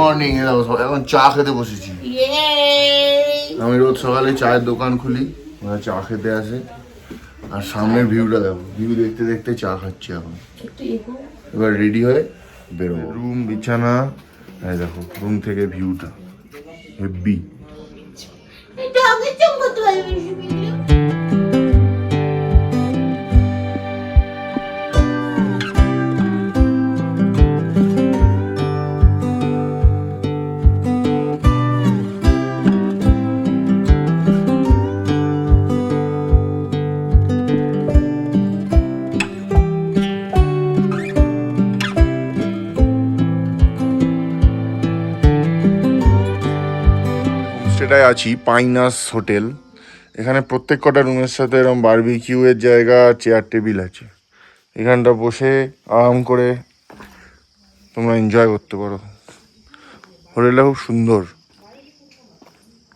Morning. এখন চা খেতে বসেছি। আমি রোজ সকালে চায়ের দোকান খুলি, চা খেতে আসে। আর সামনের ভিউটা দেখো, ভিউ দেখতে দেখতে চা খাচ্ছি এখন। এবার রেডি হয়ে বেরোবো। রুম, বিছানা, এই দেখো রুম থেকে ভিউটা হেভি। সেটাই আছি পাইনাস হোটেল। এখানে প্রত্যেক কটা রুমের সাথে এরকম বারবিকিউ এর জায়গা, চেয়ার টেবিল আছে। এখানটা বসে আরাম করে তোমরা এনজয় করতে পারো। হোটেলটা খুব সুন্দর,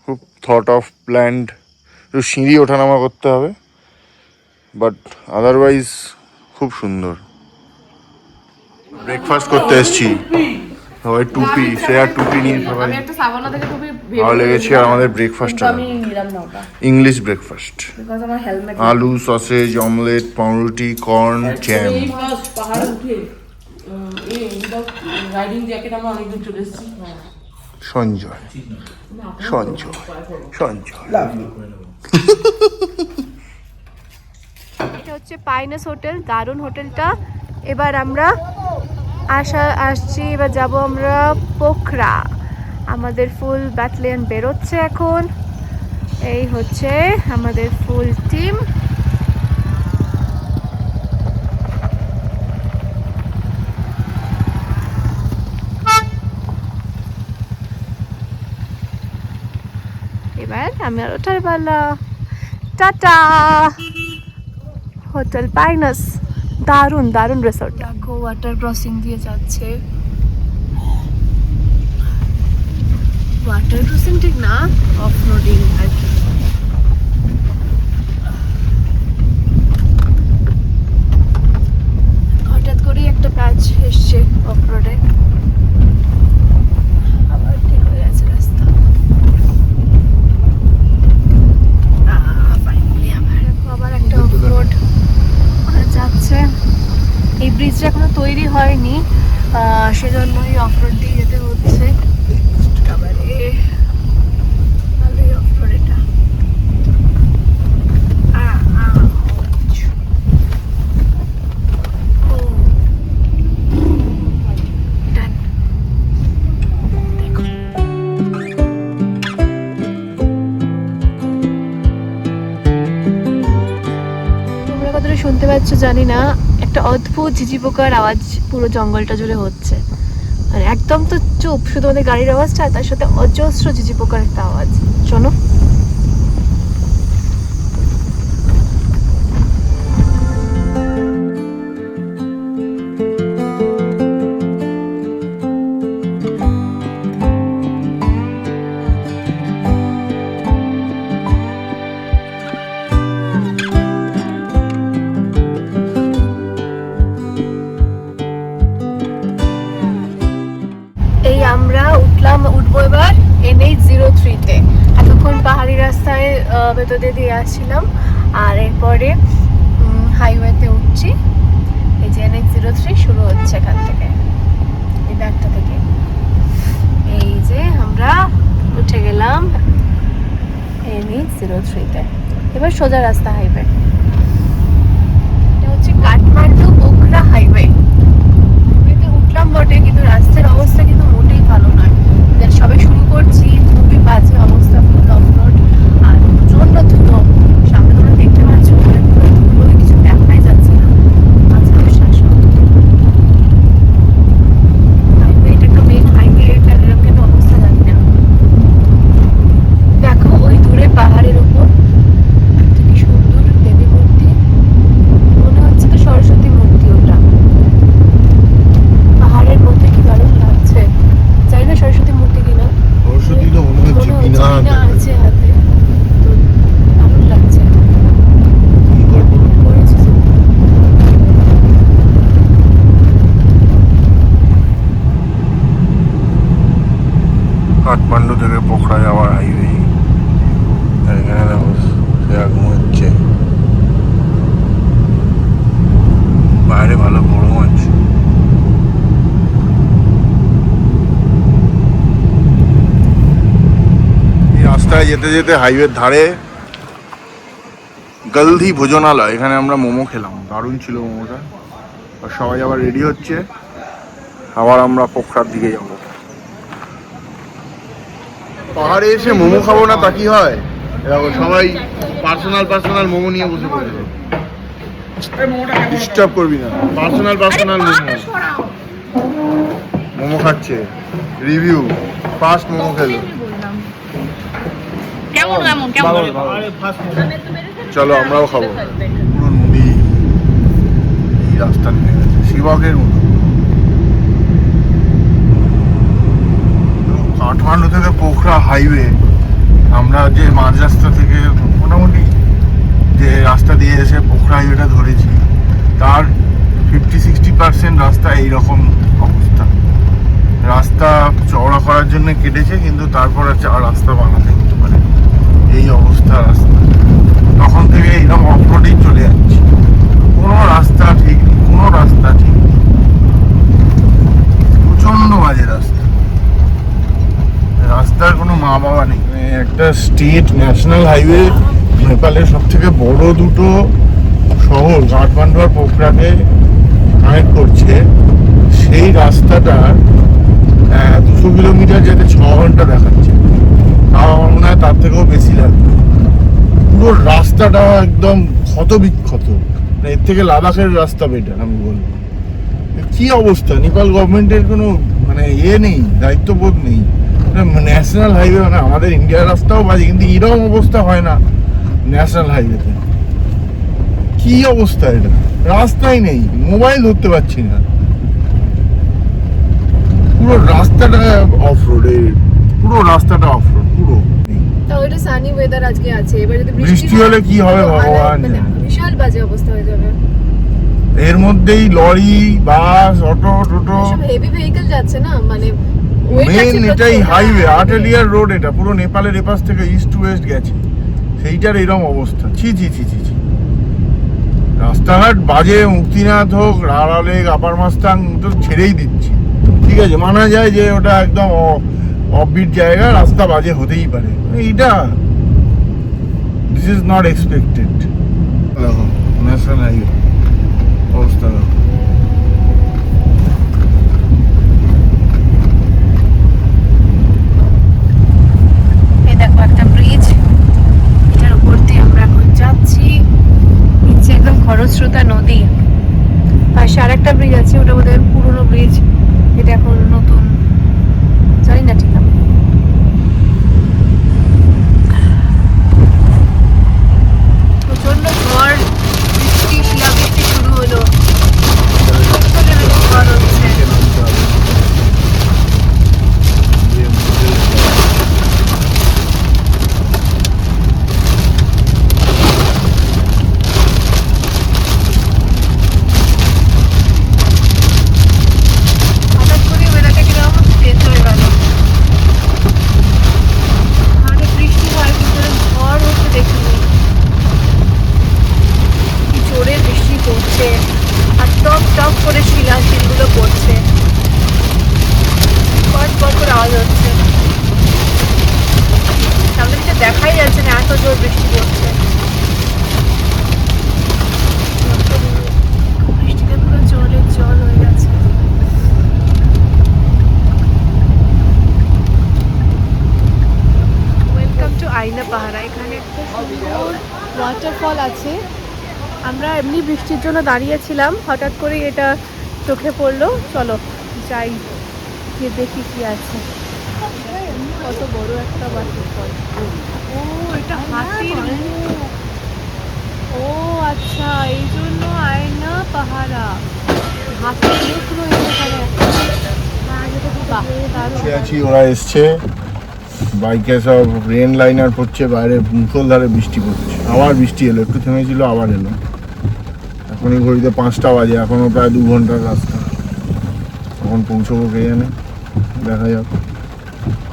খুব থট অফ প্ল্যান্ড। একটু সিঁড়ি ওঠানামা করতে হবে, বাট আদারওয়াইজ খুব সুন্দর। ব্রেকফাস্ট করতে এসছি, সবাই টুপি, শ্রেয়া টুপি নিয়ে সবাই ভালো লেগেছে। আর আমাদের ব্রেকফাস্টটা ইংলিশ ব্রেকফাস্ট, আলু, সসেজ, অমলেট, পাউরুটি, কর্ন, জ্যাম। সঞ্জয় সঞ্জয় সঞ্জয়। এটা হচ্ছে পাইনাস হোটেল, দারুণ হোটেলটা। এবার আমরা আসছি, এবার যাব আমরা পোখরা। আমাদের ফুল ব্যাটালিয়ন বেরোচ্ছে এখন। এই হচ্ছে আমাদের ফুল টিম। এবার আমি আর ওঠার পালা। টাটা। হোটেল পাইনাস, দারুণ দারুণ রিসোর্ট। দেখো ওয়াটার ক্রসিং দিয়ে যাচ্ছে। ওয়াটার ক্রসিং ঠিক না, অফ রোডিং আর কি। হঠাৎ করেই একটা প্যাচ এসছে অফ রোডে, আবার ঠিক হয়ে গেছে রাস্তা। ফাইনালি আবার একটা অফ রোড যাচ্ছে। এই ব্রিজটা এখনো তৈরি হয়নি, সেজন্যই অফ রোড দিয়ে যেতে হচ্ছে। ভালোই অফ রোড এটা। শুনতে পাচ্ছ জানি না, একটা অদ্ভুত ঝিঝি পোকার আওয়াজ পুরো জঙ্গলটা জুড়ে হচ্ছে। মানে একদম তো চুপ, শুধু আমাদের গাড়ির আওয়াজটা, তার সাথে অজস্র ঝিঝি পোকার একটা আওয়াজ। শোনো। উঠবো এবার NH03-তে। এতক্ষণ পাহাড়ি রাস্তায় ভেতর দিয়ে আসছিলাম, আর এরপরে হাইওয়েতে উঠছি। এই যে NH03 শুরু হচ্ছে এখান থেকে, এই ব্যাগটা থেকে। এই যে আমরা উঠে গেলাম NH03-তে। এবার সোজা রাস্তা হাইওয়ে। এটা হচ্ছে কাঠমান্ডু পোখরা হাইওয়ে। উঠলাম বটে, কিন্তু রাস্তার অবস্থা কিন্তু মোটেই ভালো নয়। সবে শুরু করছি, খুবই বাজে অবস্থা, ফুল অফ রোড আর প্রচন্ড ধুলো। সামনে তোমরা দেখতে পাচ্ছ ধুলো, কিছু দেখাই যাচ্ছে না। এটা একটা মেন হাইওয়ে, এটা এরকম অবস্থা জানি না। দেখো ওই দূরে পাহাড়ের উপর কি সুন্দর দেবী যেতে যেতে হাইওয়ের ধারে গলধি ভোজনালয়, এখানে আমরা মোমো খেলাম, দারুণ ছিল মোমোটা। আর সবাই আবার রেডি হচ্ছে, আবার আমরা পোখরার দিকে যাব। পাহাড়ে এসে মোমো খাবো না তা কি হয়? এরকম সবাই পার্সোনাল মোমো নিয়ে বসে পড়েছে। ডিস্টার্ব করবি না, পার্সোনাল মোমো খাচ্ছে। রিভিউ, ফার্স্ট মোমো খেলো। চলো আমরাও খাবো। পুরো নদী, এই রাস্তা নেমে গেছে শিবকের মতো। কাঠমান্ডু থেকে পোখরা হাইওয়ে, আমরা যে মাঝ রাস্তা থেকে মোটামুটি যে রাস্তা দিয়ে এসে পোখরা হাইওয়েটা ধরেছি, তার 50-60% রাস্তা এইরকম অবস্থা। রাস্তা চওড়া করার জন্য কেটেছে, কিন্তু তারপর আর রাস্তা বানাতে হতে পারে, এই অবস্থা রাস্তা। তখন থেকে এইরকম অফরোডেই চলে যাচ্ছে, কোনো রাস্তা ঠিক নেই, কোনো রাস্তা ঠিক নেই, প্রচন্ড বাজে রাস্তা। রাস্তার কোনো মা বাবা নেই। একটা স্টেট ন্যাশনাল হাইওয়ে, নেপালের সব থেকে বড় দুটো শহর কাঠমান্ডু আর পোখরাকে কানেক্ট করছে, সেই রাস্তাটা 200 কিলোমিটার যেতে 6 ঘন্টা দেখাচ্ছে। তাও আমার মনে হয় তার থেকেও বেশি লাগবে। পুরো রাস্তাটা একদম ক্ষত বিক্ষত, এর থেকে লাদাখের রাস্তা বেটার আমি বলবো। কি অবস্থা, নেপাল গভর্নমেন্টের কোনো মানে নেই, দায়িত্ববোধ নেই। ন্যাশনাল হাইওয়ে, মানে আমাদের ইন্ডিয়ার রাস্তাও বাজে, কিন্তু এরকম অবস্থা হয় না ন্যাশনাল হাইওয়েতে। কি অবস্থা এটা, রাস্তাই নেই, মোবাইল ধরতে পারছি না। পুরো রাস্তাটা অফ রোড, পুরো রাস্তাটা অফ রোড পুরো। তাও এটা সানি ওয়েদার আজকে আছে, এবার যদি বৃষ্টি হলে কি হবে ভগবান জানে। বিশাল বাজে অবস্থা হয়ে যাবে। এর মধ্যেই লরি, বাস, অটো, টোটো, সব হেভি ভেহিকল যাচ্ছে না, মানে মেন এটাই হাইওয়ে, আর্টেলিয়ার রোড। এটা পুরো নেপালের এপাশ থেকে ইস্ট টু ওয়েস্ট গেছে, সেইটার এরকম অবস্থা। ছি ছি ছি ছি ছি। রাস্তাঘাট বাজে, মুক্তিনাথ হোক, রাড়া লেক, আপার মাস্তাং তো ছেড়েই দিচ্ছি, ঠিক আছে, মানা যায় যে ওটা একদম অফবিট জায়গা, রাস্তা বাজে হতেই পারে। এইটা দিস ইজ নট এক্সপেক্টেড। দেখো ন্যাশনাল হাইওয়ে অবস্থা দেখো। এই দেখো একটা ব্রিজ, এটার উপর দিয়ে আমরা এখন যাচ্ছি। নিচে একদম খরস্রোতা নদী, পাশে আরেকটা ব্রিজ আছে, ওটা বোধহয় পুরনো ব্রিজ, এটা এখন নতুন, জানি না ঠিক আমি। প্রচন্ড ঝড়, বৃষ্টি, শিলাবৃষ্টি শুরু হলো, ঝড় হচ্ছে। হঠাৎ করে ওয়েদারটা কিরকম চেঞ্জ হয়ে গেল। আমাদের বৃষ্টি হয়, কিন্তু ঝড় হচ্ছে দেখিনি। কি জোরে বৃষ্টি পড়ছে, আর টপ টপ করে শিলগুলো পড়ছে, পট পট করে আওয়াজ হচ্ছে। সামনে কিছু দেখাই যাচ্ছে না, এত জোর বৃষ্টি পড়ছে। বৃষ্টিতে পুরো জল হয়ে গেছে। ওয়েলকাম টু আইনা পাহাড়া। এখানে একটা সুন্দর ওয়াটারফল আছে। আমরা এমনি বৃষ্টির জন্য দাঁড়িয়েছিলাম, হঠাৎ করে এটা চোখে পড়লো, চলো যাই, গিয়ে দেখি কি আছে। কত বড় একটা ওয়াটারফল। ও এটা হাতির মুখ। ও আচ্ছা, এই জন্য আয়না পাহাড়া, হাতির মুখ রয়েছে এখানে। বাহ, দারুণ। ওরা এসছে বাইকে, সব রেন লাইনার পড়ছে, বাইরে মুষলধারে বৃষ্টি পড়ছে। আবার বৃষ্টি এলো, একটু থেমেছিল আবার এলো। এখনই ঘড়িতে 5টা বাজে, এখনো প্রায় 2 ঘন্টার রাস্তা। কখন পৌঁছবো কে জানে, দেখা যাক।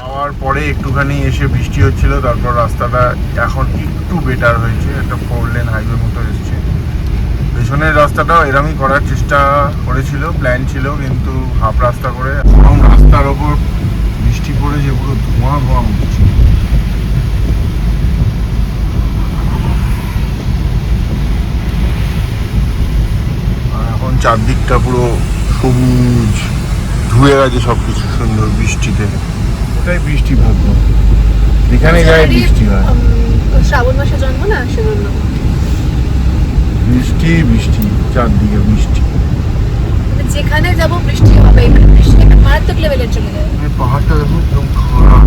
আবার পরে একটুখানি এসে বৃষ্টি হচ্ছিল, তারপর রাস্তাটা এখন একটু বেটার হয়েছে, একটা 4 লেন হাইওয়ে মতো এসছে। পেছনের রাস্তাটাও এরমই করার চেষ্টা করেছিল, প্ল্যান ছিল, কিন্তু হাফ রাস্তা করে। এখন রাস্তার ওপর বৃষ্টি পড়ে যে পুরো ধোঁয়া উঠছে। চারদিকটা পুরো সবুজ, ধুয়ে গেছে সবকিছু সুন্দর বৃষ্টিতে। ওটাই বৃষ্টি ভাগ্য, যেখানে যায় বৃষ্টি হয়। শ্রাবণ মাসে জন্ম না, সেজন্য বৃষ্টি বৃষ্টি, চারদিকে বৃষ্টি। যেখানে যাব বৃষ্টি হবে, বৃষ্টি মারাত্মক লেভেলের চলে যায়। পাহাড়টা দেখো একদম খাড়া,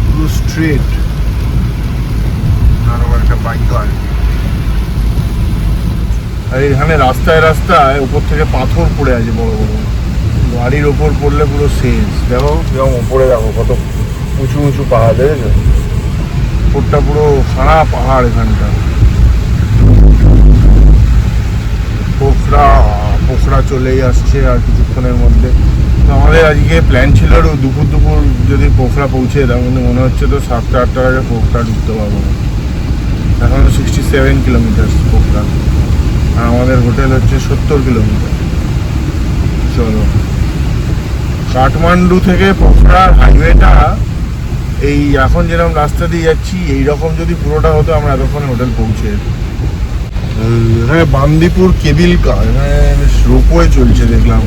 পুরো স্ট্রেট। আরো একটা বাইক আর এখানে রাস্তায় রাস্তায় উপর থেকে পাথর পড়ে আছে বড় বড়, গাড়ির ওপর পড়লে পুরো শেষ। দেখো যেমন উপরে দেখো কত উঁচু উঁচু পাহাড়, দেখেছো? উপরটা পুরো খাড়া পাহাড় এখানটা। পোখরা চলেই আসছে আর কিছুক্ষণের মধ্যে। তো আমাদের আজকে প্ল্যান ছিল দুপুর দুপুর যদি পোখরা পৌঁছে দাও, কিন্তু মনে হচ্ছে তো 7টা-8টার আগে পোখরা ঢুকতে পারবো না। এখন 67 কিলোমিটার পোখরা, আর আমাদের হোটেল হচ্ছে 70 কিলোমিটার। চলো, কাঠমান্ডু থেকে পোখরার হাইওয়েটা এই এখন যেরকম রাস্তা দিয়ে যাচ্ছি, এইরকম যদি পুরোটা হতো আমরা এতক্ষণে হোটেল পৌঁছে। এখানে বান্দিপুর কেবিল কার, এখানে রোপওয়ে চলছে দেখলাম।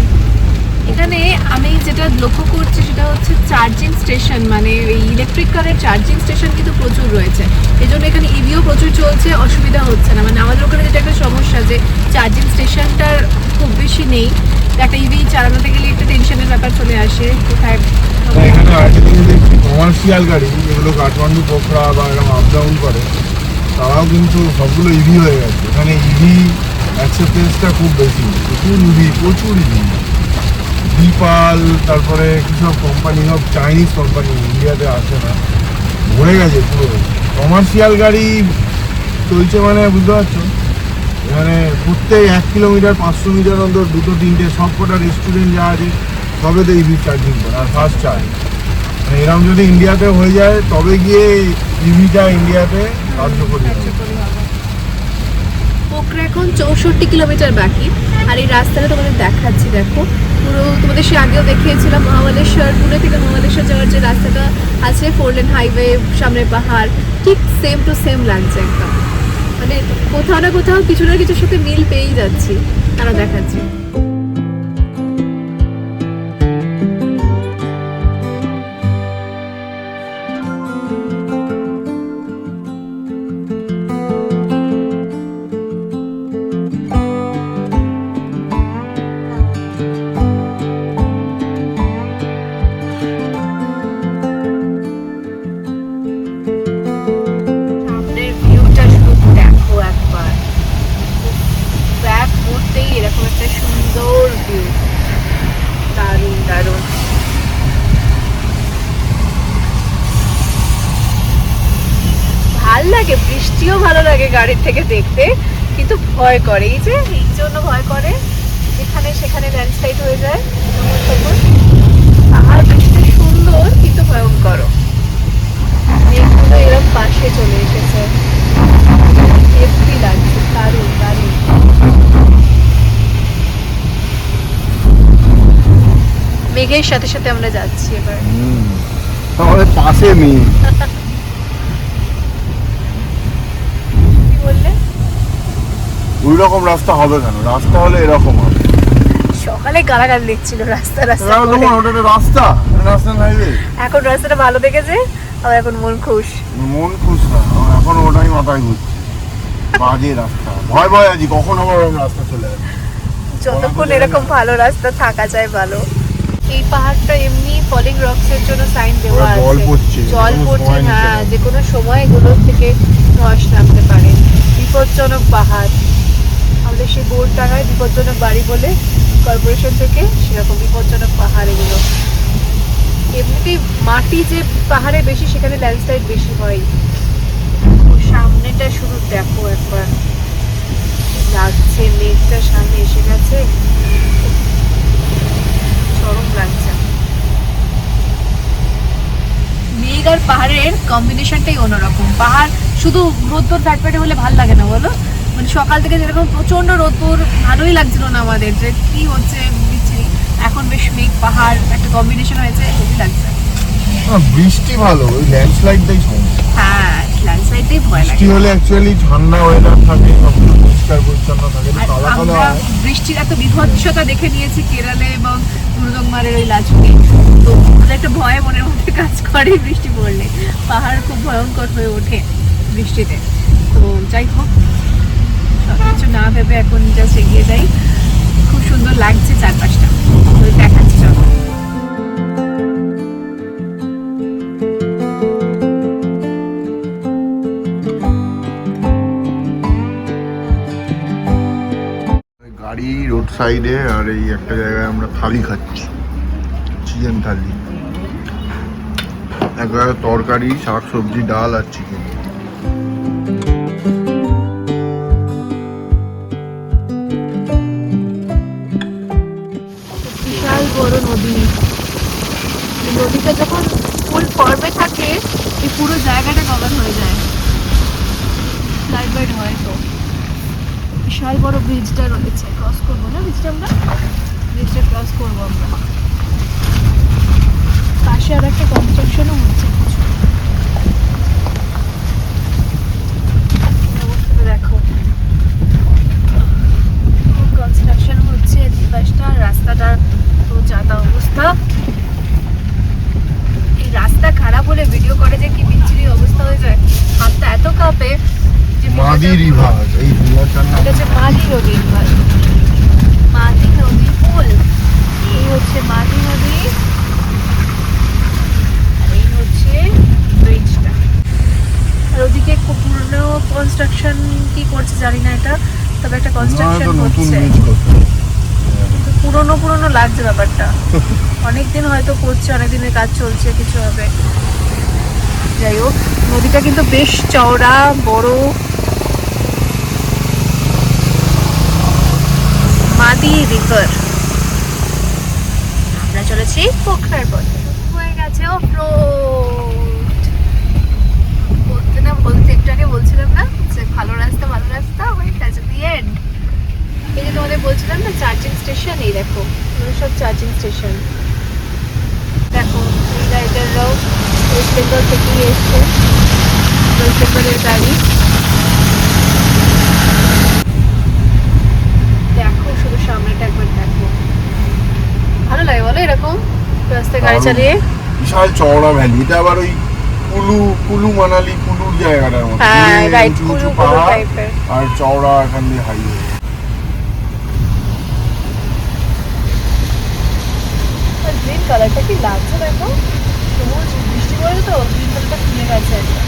এখানে আমি যেটা লক্ষ্য করছি সেটা হচ্ছে চার্জিং স্টেশন, মানে এই ইলেকট্রিক কারের চার্জিং স্টেশন কিন্তু প্রচুর রয়েছে। এই জন্য এখানে ইভিও প্রচুর চলছে, অসুবিধা হচ্ছে না। মানে আমাদের ওখানে যেটা একটা সমস্যা যে চার্জিং স্টেশনটার খুব বেশি নেই, একটা ইভি চালানোতে গেলে একটা টেনশনের ব্যাপার চলে আসে কোথায়। এখানে আরেকটা জিনিস দেখছি, কমার্শিয়াল গাড়ি যেগুলো কাঠমান্ডু পোখরা বা এরকম আপ ডাউন করে, তারাও কিন্তু সবগুলো ইভি হয়ে গেছে। এখানে ইভি অ্যাকসেপ্টেন্সটা খুব বেশি, প্রচুর ইভি। বিপাল, তারপরে কিসব কোম্পানি, সব চাইনিজ কোম্পানি ইন্ডিয়াতে আসে না, ভরে গেছে পুরো। কমার্শিয়াল গাড়ি চলছে মানে বুঝতে পারছো, এখানে প্রত্যেক 1 কিলোমিটার 500 মিটার অন্তর 2-3টে সব কটা রেস্টুরেন্ট যা আছে সবেতে ইভি চার্জিং করে, আর ফাস্ট চার্জ। এরকম যদি ইন্ডিয়াতে হয়ে যায় তবে গিয়ে ইভিটা ইন্ডিয়াতে কার্যকরী হবে। পোখরা এখন 64 কিলোমিটার বাকি। আর এই রাস্তাটা তোমাদের দেখাচ্ছি, দেখো পুরো তোমাদের সে আগেও দেখিয়েছিলাম মহাবালেশ্বর, পুনে থেকে মহাবালেশ্বর যাওয়ার যে রাস্তাটা আছে, 4 লেন হাইওয়ে, সামনে পাহাড়, ঠিক সেম টু সেম লাগছে একদম। মানে কোথাও না কোথাও কিছু না কিছুর সাথে মিল পেয়েই যাচ্ছি, তারা দেখাচ্ছি। এরকম একটা সুন্দর ভিউ, দারুণ দারুণ। ভাল লাগে, বৃষ্টিও ভালো লাগে গাড়ির থেকে দেখতে, কিন্তু ভয় করে। এই জন্য ভয় করে, যেখানে সেখানে ল্যান্ডস্লাইড হয়ে যায়। আর বৃষ্টি সুন্দর কিন্তু ভয়ঙ্কর, মেঘগুলো এরকম পাশে চলে এসেছে, হেভি লাগছে, দারুণ দারুণ। মেঘের সাথে সাথে আমরা যাচ্ছি এবার। আমাদের পাশে মেঘ। কি বললে? ওই রকম রাস্তা হবে কেন? রাস্তা হলে এরকম হবে। সকালে গালাগাল দিচ্ছিল রাস্তা রাস্তা ওটা একটা রাস্তা, ন্যাশনাল হাইওয়ে। এখন রাস্তাটা ভালো দেখেছে, আর এখন মন খুশ। মন খুশ না, এখন ওটাই মাথায় ঘুরছে, বাজে রাস্তা। ভয় ভয় আছি কখন আবার ওরকম রাস্তা চলে আসবে। যতক্ষণ এরকম ভালো রাস্তা থাকা যায় ভালো। এই পাহাড়টা এমনি ফলিং রকস এর জন্য সাইন দেওয়া আছে, জল পড়ছে, হ্যাঁ, যে কোনো সময় এগুলোর থেকে ধস নামতে পারে। বিপজ্জনক পাহাড়, আমাদের সেই বোর্ড টাঙায় বিপজ্জনক বাড়ি বলে কর্পোরেশন থেকে, সেরকম বিপজ্জনক পাহাড় এগুলো। এমনিতেই মাটি যে পাহাড়ে বেশি, সেখানে ল্যান্ডস্লাইড বেশি হয়। সামনেটা শুধু দেখো একবার, লাগছে মেঘটা সামনে এসে গেছে, চরম লাগছে। মেঘ আর পাহাড়ের কম্বিনেশনটাই অন্যরকম। পাহাড় শুধু রোদ্দুর থাকবে হলে ভালো লাগে না বলো, মানে সকাল থেকে যেরকম প্রচন্ড রোদ্দুর, ভালোই লাগছিল না আমাদের, যে কি হচ্ছে বিচ্ছিরি। এখন বেশ মেঘ পাহাড় একটা কম্বিনেশন হয়েছে, হেভি লাগছে। বৃষ্টি ভালো, ওই ল্যান্ডস্লাইডটাই সমস্যা। হ্যাঁ ল্যান্ডস্লাইডটাই ভয় লাগে। বৃষ্টি হলে অ্যাকচুয়ালি ঠান্ডা ওয়েদার থাকে, তখন পরিষ্কার পরিচ্ছন্ন থাকে, আর কালা কালো আমরা হয়। বৃষ্টির এত বিভৎসতা দেখে নিয়েছি কেরালে এবং মুরুদংমারের ওই লাচুকে, তো আমাদের একটা ভয় মনের মধ্যে কাজ করে বৃষ্টি পড়লে। পাহাড় খুব ভয়ঙ্কর হয়ে ওঠে বৃষ্টিতে। তো যাই হোক, সব কিছু না ভেবে এখন জাস্ট এগিয়ে যাই। খুব সুন্দর লাগছে চারপাশটা, তো দেখাচ্ছি চলো। গাড়ি রোড সাইডে, আর এই একটা জায়গায় আমরা থালি খাচ্ছি, চিকেন থালি। এক জায়গায় তরকারি, শাক সবজি, ডাল আর চিকেন। বিশাল বড় নদী। এই নদীটা যখন ফুল ফর্মে থাকে, এই পুরো জায়গাটা কভার হয়ে যায়, ফ্লাইট হয়। তো বিশাল বড় ব্রিজটা রয়েছে, ক্রস করবো না ব্রিজটা ক্রস করবো আমরা। পাশে আর একটা কনস্ট্রাকশনও হচ্ছে কিছু, অবস্থাটা দেখো, কনস্ট্রাকশন হচ্ছে দুপাশটা। রাস্তাটা তো যাতা অবস্থা। এই রাস্তা খারাপ হলে ভিডিও করে যে কি বিচ্ছিরি অবস্থা হয়ে যায়, হাতটা এত কাঁপে যে মাদি রিভার, এই রিভারটার নাম এটা হচ্ছে মাদি নদী। মাদি নদী পুল, এই হচ্ছে মাদি নদী, আর এই হচ্ছে ব্রিজটা। আর ওদিকে খুব পুরনো কনস্ট্রাকশন কি করছে জানি না এটা, তবে একটা কনস্ট্রাকশন নতুন হচ্ছে। ব্রিজ করছে। কিন্তু পুরনো পুরনো লাগছে ব্যাপারটা, অনেকদিন হয়তো করছে, অনেকদিনের কাজ চলছে, কিছু হবে। যাই হোক, নদীটা কিন্তু বেশ চওড়া বড়। মাদি রিভার। আমরা চলেছি পোখরার পথে। হয়ে গেছে অফরোড। বলতে একটু আগে বলছিলাম না যে ভালো রাস্তা হয়ে গেছে, দি এন্ড। এই যে তোমাদের বলছিলাম না চার্জিং স্টেশন, এই দেখো এগুলো সব চার্জিং স্টেশন। দেখো এই রাইডাররাও ওয়েস্ট বেঙ্গল থেকেই এসছে, ওয়েস্ট বেঙ্গলের গাড়ি। দেখো শুধু সামনেটা একবার দেখো, ভালো লাগে বলো এরকম রাস্তায় গাড়ি চালিয়ে। বিশাল চওড়া ভ্যালি, এটা আবার ওই কুলু মানালি কুলুর জায়গাটার মতো। হ্যাঁ দূরে রাইট, উঁচু কুলু উঁচু কুলু পাহাড় টাইপের। আর চওড়া এখান দিয়ে হাইওয়ে। গ্রিন কালারটা কি লাগছে দেখো, সবুজ, বৃষ্টি পড়ে তো গ্রিন কালারটা খুলে গেছে একটা।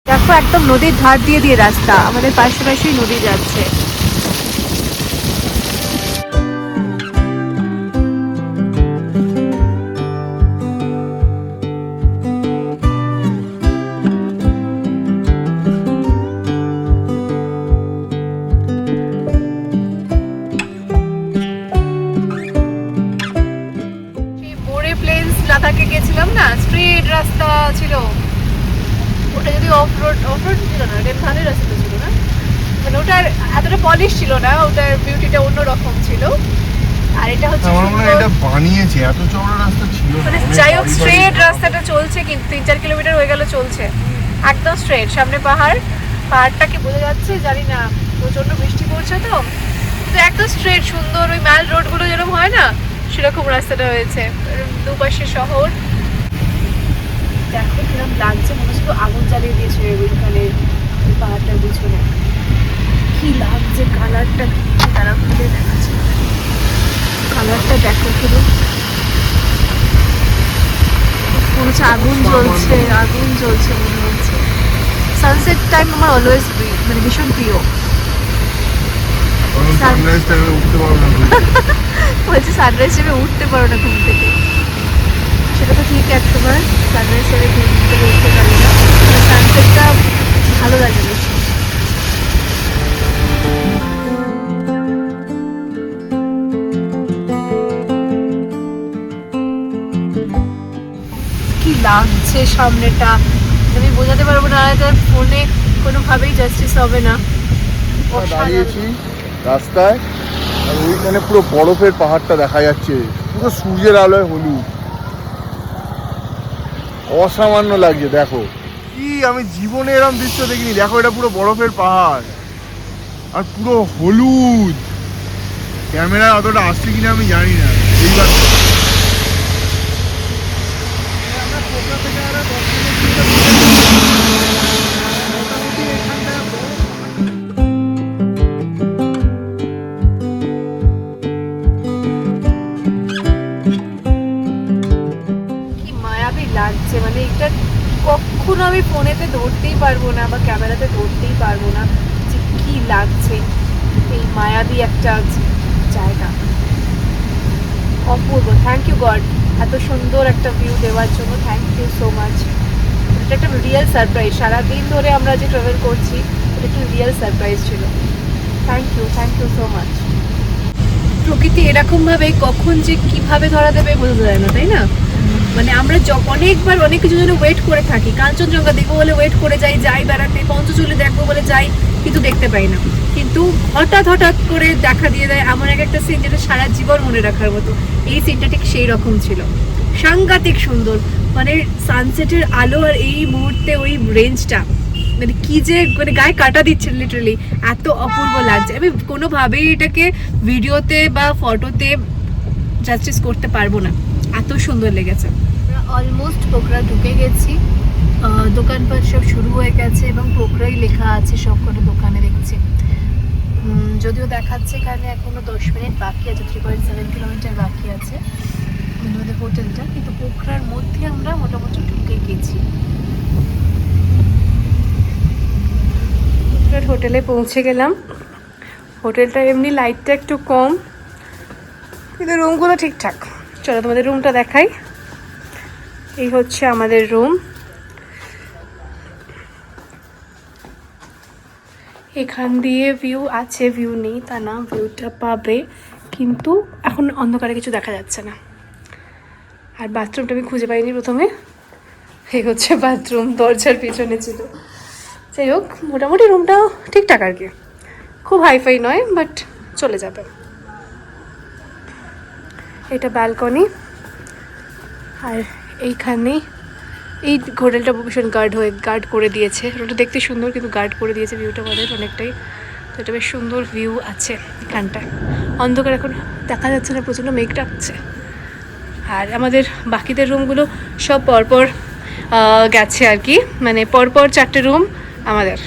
দেখো একদম নদীর ধার দিয়ে দিয়ে রাস্তা, আমাদের পাশেই নদী যাচ্ছে। মোরে প্লেন্স লাদাখে গেছিলাম না, স্ট্রেট রাস্তা ছিল। ওটা যদি অফরোড ছিল না, এটা ভালোই রাস্তা ছিল না, মানে ওটার এতটা পলিশ ছিল না, ওটার বিউটিটা অন্যরকম ছিল। আর এটা হচ্ছে আমার মনে হয় এটা বানিয়েছে, এত চওড়া রাস্তা ছিল না। মানে অনেক যাই হোক বাড়ি স্ট্রেট বাড়ি রাস্তাটা চলছে, কিন্তু 3-4 কিলোমিটার হয়ে গেল চলছে, একদম স্ট্রেট। সামনে পাহাড়টা কি বোঝা যাচ্ছে জানি না, প্রচন্ড বৃষ্টি পড়ছে তো, কিন্তু একদম স্ট্রেট সুন্দর, ওই ম্যাল রোডগুলো যেরকম হয় না সেরকম রাস্তাটা হয়েছে, দুপাশে শহর। দেখো কিরকম লাগছে, মনে হচ্ছিল আগুন জ্বালিয়ে দিয়েছে ওইখানে ওই পাহাড়টার পিছনে। কি লাগছে কালারটা, তারা খুলে দেখাচ্ছে কালারটা, দেখো শুধু মনে হচ্ছে আগুন জ্বলছে মনে হচ্ছে। সানসেট টাইম আমার অলওয়েজ মানে ভীষণ প্রিয়। সানরাইজ টাইমে উঠতে পারবো না। বলছে সানরাইজ টাইমে উঠতে পারো না ঘুম থেকে, সেটা তো ঠিক, একসময় সানরাইজ টাইমে ঘুম থেকে উঠতে পারি না, সানসেটটা ভালো লাগে বেশি। লাগছে সামনেটা, আমি বোঝাতে পারবো না, ফোনে কোনোভাবেই জাস্টিস হবে না। দাঁড়িয়েছি রাস্তায় আর ওইখানে পুরো বরফের পাহাড়টা দেখা যাচ্ছে, পুরো সূর্যের আলোয় হলুদ, অসামান্য লাগছে। দেখো কি, আমি জীবনে এরকম দৃশ্য দেখিনি। দেখো এটা পুরো বরফের পাহাড় আর পুরো হলুদ। ক্যামেরায় অতটা আসছে কিনা আমি জানি না। এইবার কি মায়াবী লাগছে, মানে এটা কখনো আমি ফোনেতে ধরতেই পারবো না বা ক্যামেরাতে ধরতেই পারবো না যে কি লাগছে। এই মায়াবী একটা জায়গা, অপূর্ব। থ্যাংক ইউ গড এত সুন্দর একটা ভিউ দেওয়ার জন্য, থ্যাংক ইউ সো মাচ। এটা একটা রিয়েল সারপ্রাইজ, সারাদিন ধরে আমরা যে ট্রাভেল করছি এটা একটা রিয়েল সারপ্রাইজ ছিল। Thank you so much. প্রকৃতি এরকমভাবে কখন যে কিভাবে ধরা দেবে বোঝা যায় না, তাই না? মানে আমরা অনেকবার অনেক কিছু জন্য ওয়েট করে থাকি, কাঞ্চনজঙ্ঘা দেখবো বলে ওয়েট করে যাই বেড়াতে, পঞ্চচুলি দেখবো বলে যাই, কিন্তু দেখতে পাই না। কিন্তু হঠাৎ করে দেখা দিয়ে দেয় এমন একটা সিন যেটা সারা জীবন মনে রাখার মতো। এই সিনটা ঠিক সেই রকম ছিল, সাংঘাতিক সুন্দর। মানে সানসেটের আলো আর এই মুহূর্তে ওই রেঞ্জটা, মানে কি যে মানে গায়ে কাটা দিচ্ছে লিটারালি, এত অপূর্ব লাগছে। আমি কোনোভাবেই এটাকে ভিডিওতে বা ফটোতে জাস্টিস করতে পারবো না, এত সুন্দর লেগেছে। আমরা অলমোস্ট পোখরা ঢুকে গেছি, দোকানপাট সব শুরু হয়ে গেছে এবং পোখরাই লেখা আছে সব করে দোকানে দেখছি। যদিও দেখাচ্ছে এখানে এখনো 10 মিনিট বাকি আছে, 3.7 কিলোমিটার বাকি আছে আমাদের হোটেলটা, কিন্তু পোখরার মধ্যে আমরা মোটামুটি ঢুকে গেছি। হোটেলে পৌঁছে গেলাম। হোটেলটা এমনি লাইটটা একটু কম, কিন্তু রুমগুলো ঠিকঠাক। চলো তোমাদের রুমটা দেখাই। এই হচ্ছে আমাদের রুম। এখান দিয়ে ভিউ আছে, ভিউ নেই তা না, ভিউটা পাবে, কিন্তু এখন অন্ধকারে কিছু দেখা যাচ্ছে না। আর বাথরুমটা আমি খুঁজে পাইনি প্রথমে, এই হচ্ছে বাথরুম, দরজার পিছনে ছিল। যাই হোক, মোটামুটি রুমটাও ঠিকঠাক আর কি, খুব হাইফাই নয়, বাট চলে যাবে। এটা ব্যালকনি, আর এইখানে এই হোটেলটা ভীষণ গার্ড করে দিয়েছে। ওটা দেখতে সুন্দর, কিন্তু গার্ড করে দিয়েছে ভিউটা আমাদের অনেকটাই। তো এটা বেশ সুন্দর ভিউ আছে এখানটায়। অন্ধকার এখন দেখা যাচ্ছে না, প্রচণ্ড মেঘ ডাকছে। আর আমাদের বাকিদের রুমগুলো সব পরপর গেছে আর কি, মানে পরপর 4টে রুম আমাদের।